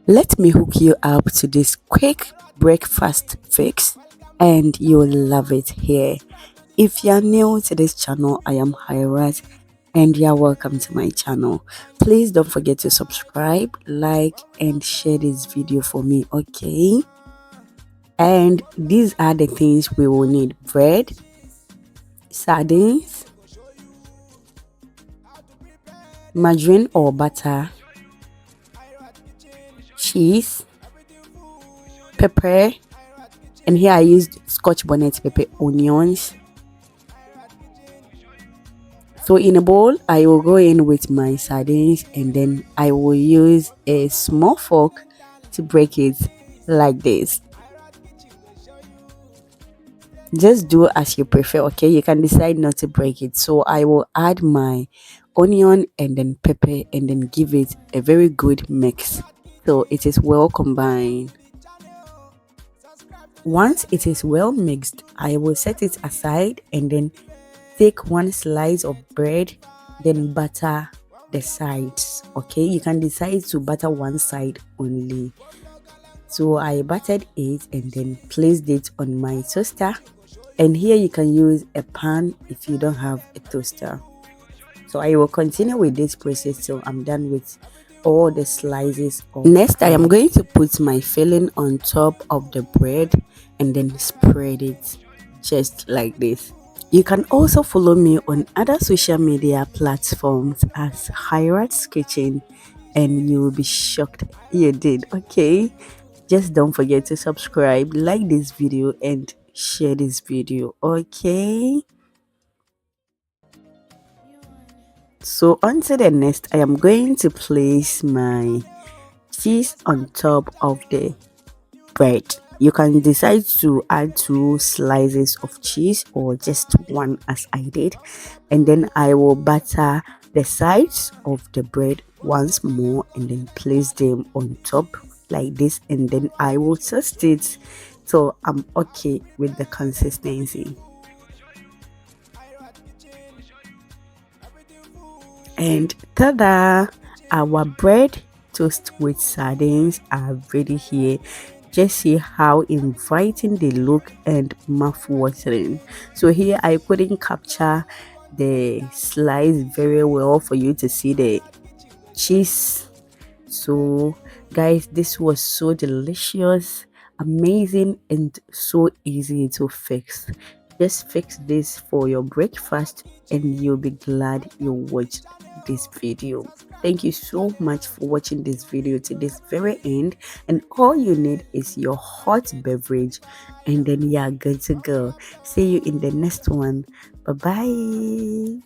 Let me hook you up to this quick breakfast fix and you'll love it here. If you're new to this channel, I am Hirat and you're welcome to my channel. Please don't forget to subscribe, like and share this video for me, okay? And these are the things we will need: bread, sardines, margarine or butter, cheese, pepper, and here I used scotch bonnet pepper, onions. So in a bowl, I will go in with my sardines and then I will use a small fork to break it like this. Just do as you prefer, okay? You can decide not to break it. So I will add my onion and then pepper and then give it a very good mix so it is well combined. Once it is well mixed, I will set it aside and then take one slice of bread, then butter the sides. Okay, you can decide to butter one side only. So I buttered it and then placed it on my toaster, and here you can use a pan if you don't have a toaster. So I will continue with this process till I'm done with all the slices of next I am going to put my filling on top of the bread and then spread it just like this. You can also follow me on other social media platforms as Hirat's Kitchen and you will be shocked you did, okay? Just don't forget to subscribe, like this video and share this video, okay? So on to the next, I am going to place my cheese on top of the bread. You can decide to add 2 slices of cheese or just one as I did, and then I will butter the sides of the bread once more and then place them on top like this, and then I will toast it so I'm okay with the consistency. And ta-da! Our bread toast with sardines are ready here. Just see how inviting they look and mouth-watering. So here I couldn't capture the slice very well for you to see the cheese. So guys, this was so delicious, amazing and so easy to fix. Just fix this for your breakfast and you'll be glad you watched this video. Thank you so much for watching this video to this very end, and all you need is your hot beverage and then you're good to go. See you in the next one. Bye bye.